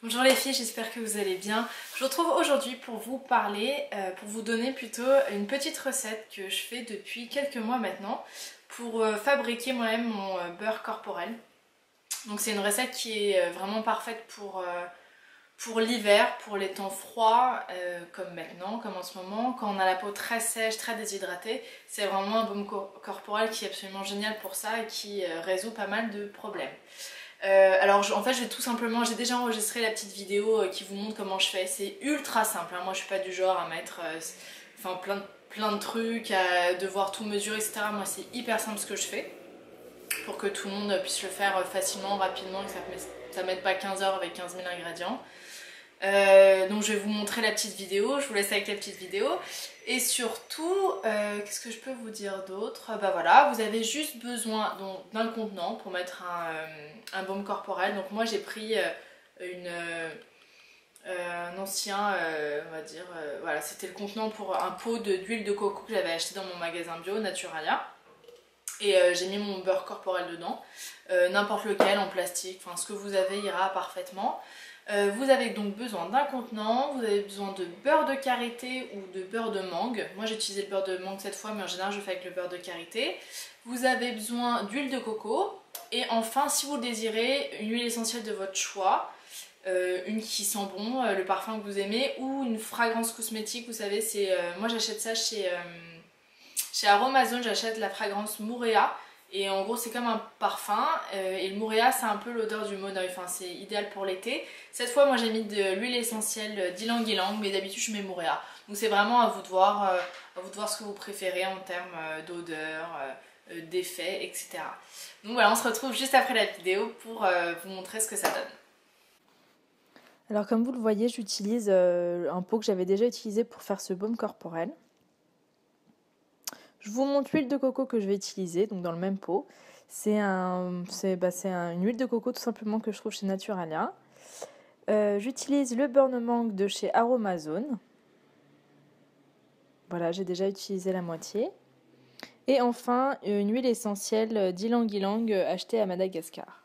Bonjour les filles, j'espère que vous allez bien. Je vous retrouve aujourd'hui pour vous parler, pour vous donner plutôt une petite recette que je fais depuis quelques mois maintenant pour fabriquer moi-même mon beurre corporel. Donc c'est une recette qui est vraiment parfaite pour l'hiver, pour les temps froids, comme maintenant, comme en ce moment. Quand on a la peau très sèche, très déshydratée, c'est vraiment un baume corporel qui est absolument génial pour ça et qui résout pas mal de problèmes. Alors en fait je vais tout simplement, j'ai déjà enregistré la petite vidéo qui vous montre comment je fais, c'est ultra simple, hein. Moi je suis pas du genre à mettre plein de trucs, à devoir tout mesurer, etc. Moi c'est hyper simple ce que je fais, pour que tout le monde puisse le faire facilement, rapidement, et que ça mette pas 15 heures avec 15 000 ingrédients. Donc je vais vous montrer la petite vidéo, je vous laisse avec la petite vidéo. Et surtout, qu'est-ce que je peux vous dire d'autre? Bah voilà, vous avez juste besoin d'un contenant pour mettre un baume corporel. Donc moi j'ai pris un ancien, on va dire, voilà, c'était le contenant pour un pot d'huile de coco que j'avais acheté dans mon magasin bio, Naturalia. Et j'ai mis mon beurre corporel dedans, n'importe lequel, en plastique, enfin ce que vous avez ira parfaitement. Vous avez donc besoin d'un contenant, vous avez besoin de beurre de karité ou de beurre de mangue. Moi j'ai utilisé le beurre de mangue cette fois, mais en général je fais avec le beurre de karité. Vous avez besoin d'huile de coco. Et enfin, si vous le désirez, une huile essentielle de votre choix. Une qui sent bon, le parfum que vous aimez, ou une fragrance cosmétique, vous savez, moi j'achète ça chez Aromazone, j'achète la fragrance Mouréa. Et en gros c'est comme un parfum, et le Mouréa c'est un peu l'odeur du monoeil, enfin c'est idéal pour l'été. Cette fois moi j'ai mis de l'huile essentielle d'ylang-ylang, mais d'habitude je mets Mouréa. Donc c'est vraiment à vous de voir ce que vous préférez en termes d'odeur, d'effet, etc. Donc voilà, on se retrouve juste après la vidéo pour vous montrer ce que ça donne. Alors comme vous le voyez, j'utilise un pot que j'avais déjà utilisé pour faire ce baume corporel. Je vous montre l'huile de coco que je vais utiliser, donc dans le même pot. C'est une huile de coco tout simplement que je trouve chez Naturalia. J'utilise le beurre de mangue de chez Aromazone. Voilà, j'ai déjà utilisé la moitié. Et enfin, une huile essentielle d'ylang-ylang achetée à Madagascar.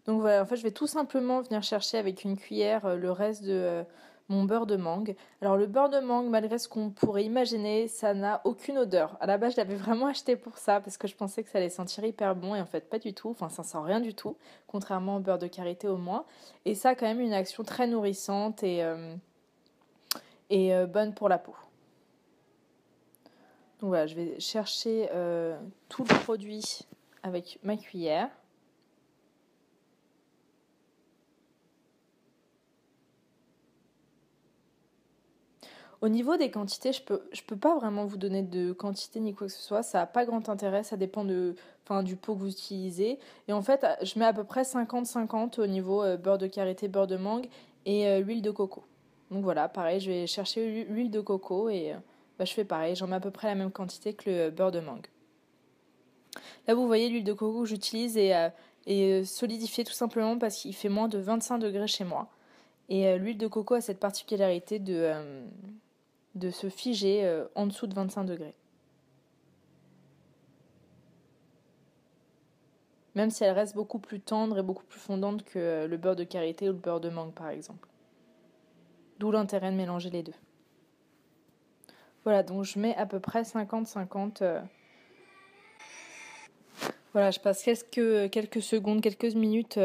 Donc voilà, en fait, je vais tout simplement venir chercher avec une cuillère le reste de mon beurre de mangue. Alors le beurre de mangue, malgré ce qu'on pourrait imaginer, ça n'a aucune odeur. À la base, je l'avais vraiment acheté pour ça, parce que je pensais que ça allait sentir hyper bon, et en fait pas du tout. Enfin, ça sent rien du tout, contrairement au beurre de karité au moins. Et ça a quand même une action très nourrissante et bonne pour la peau. Donc voilà, je vais chercher tout le produit avec ma cuillère. Au niveau des quantités, je peux pas vraiment vous donner de quantité ni quoi que ce soit. Ça n'a pas grand intérêt, ça dépend du pot que vous utilisez. Et en fait, je mets à peu près 50-50 au niveau beurre de karité, beurre de mangue et l'huile de coco. Donc voilà, pareil, je vais chercher l'huile de coco et je fais pareil. J'en mets à peu près la même quantité que le beurre de mangue. Là, vous voyez, l'huile de coco que j'utilise est solidifiée tout simplement parce qu'il fait moins de 25 degrés chez moi. Et l'huile de coco a cette particularité de se figer en dessous de 25 degrés. Même si elle reste beaucoup plus tendre et beaucoup plus fondante que le beurre de karité ou le beurre de mangue par exemple. D'où l'intérêt de mélanger les deux. Voilà, donc je mets à peu près 50-50. Voilà, je passe quelques secondes, quelques minutes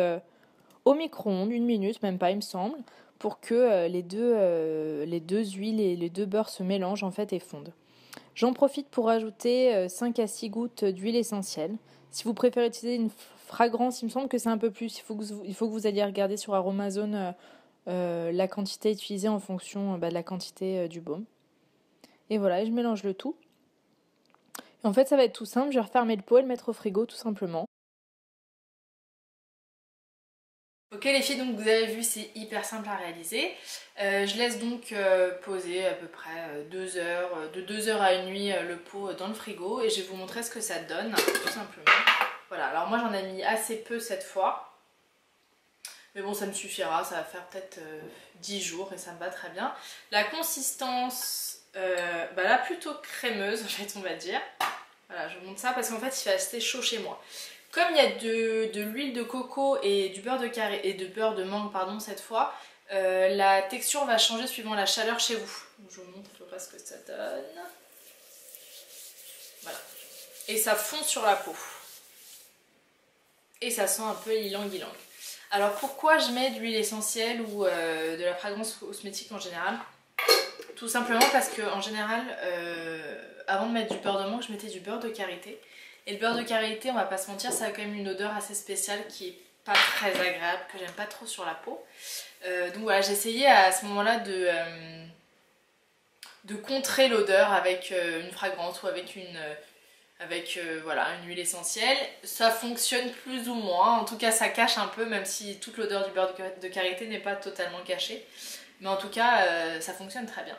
au micro-ondes, 1 minute, même pas il me semble, pour que les deux huiles et les deux beurres se mélangent en fait et fondent. J'en profite pour ajouter 5 à 6 gouttes d'huile essentielle. Si vous préférez utiliser une fragrance, il me semble que c'est un peu plus. Il faut que vous alliez regarder sur Aromazone la quantité utilisée en fonction de la quantité du baume. Et voilà, et je mélange le tout. Et en fait, ça va être tout simple. Je vais refermer le pot et le mettre au frigo tout simplement. Ok les filles, donc vous avez vu, c'est hyper simple à réaliser. Je laisse donc poser à peu près 2 heures, de 2 heures à 1 nuit le pot dans le frigo, et je vais vous montrer ce que ça donne, tout simplement. Voilà, alors moi j'en ai mis assez peu cette fois. Mais bon, ça me suffira, ça va faire peut-être 10 jours et ça me va très bien. La consistance, là plutôt crémeuse en fait, on va dire. Voilà, je vous montre ça parce qu'en fait il fait assez chaud chez moi. Comme il y a de l'huile de coco et du beurre de karité et de beurre de mangue pardon cette fois, la texture va changer suivant la chaleur chez vous. Donc, je vous montre à peu près ce que ça donne. Voilà. Et ça fond sur la peau. Et ça sent un peu ylang-ylang. Alors pourquoi je mets de l'huile essentielle ou de la fragrance cosmétique en général? Tout simplement parce que en général, avant de mettre du beurre de mangue, je mettais du beurre de karité. Et le beurre de karité, on va pas se mentir, ça a quand même une odeur assez spéciale qui est pas très agréable, que j'aime pas trop sur la peau. Donc voilà, j'ai essayé à ce moment-là de contrer l'odeur avec une fragrance ou avec voilà, une huile essentielle. Ça fonctionne plus ou moins, en tout cas ça cache un peu, même si toute l'odeur du beurre de karité n'est pas totalement cachée. Mais en tout cas, ça fonctionne très bien.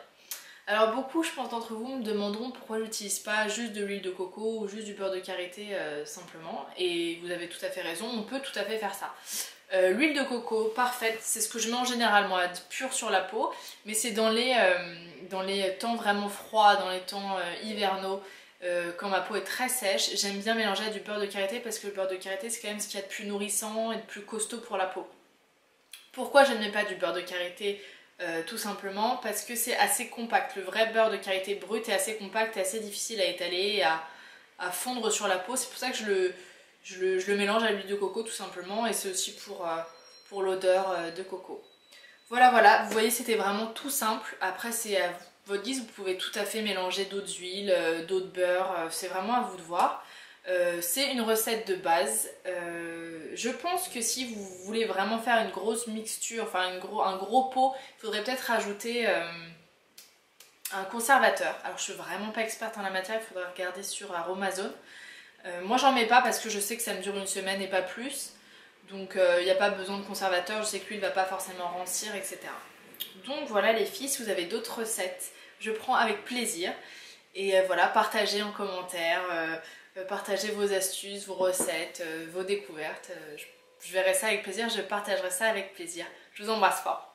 Alors beaucoup, je pense, d'entre vous me demanderont pourquoi je n'utilise pas juste de l'huile de coco ou juste du beurre de karité simplement. Et vous avez tout à fait raison, on peut tout à fait faire ça. L'huile de coco, parfaite, c'est ce que je mets en général moi, pure sur la peau. Mais c'est dans les temps vraiment froids, dans les temps hivernaux, quand ma peau est très sèche, j'aime bien mélanger du beurre de karité parce que le beurre de karité c'est quand même ce qu'il y a de plus nourrissant et de plus costaud pour la peau. Pourquoi je ne mets pas du beurre de karité? Tout simplement parce que c'est assez compact. Le vrai beurre de karité brut est assez compact et assez difficile à étaler et à fondre sur la peau. C'est pour ça que je le mélange à l'huile de coco tout simplement, et c'est aussi pour l'odeur de coco. Voilà, voilà, vous voyez c'était vraiment tout simple. Après c'est à votre guise, vous pouvez tout à fait mélanger d'autres huiles, d'autres beurres, c'est vraiment à vous de voir. C'est une recette de base. Je pense que si vous voulez vraiment faire une grosse mixture, enfin un gros pot, il faudrait peut-être rajouter un conservateur. Alors je suis vraiment pas experte en la matière, il faudrait regarder sur Aromazone. Moi j'en mets pas parce que je sais que ça me dure une semaine et pas plus. Donc il n'y a pas besoin de conservateur, je sais que l'huile va pas forcément rancir, etc. Donc voilà les filles, si vous avez d'autres recettes, je prends avec plaisir. Et voilà, partagez en commentaire, partagez vos astuces, vos recettes, vos découvertes. Je verrai ça avec plaisir, je partagerai ça avec plaisir. Je vous embrasse fort.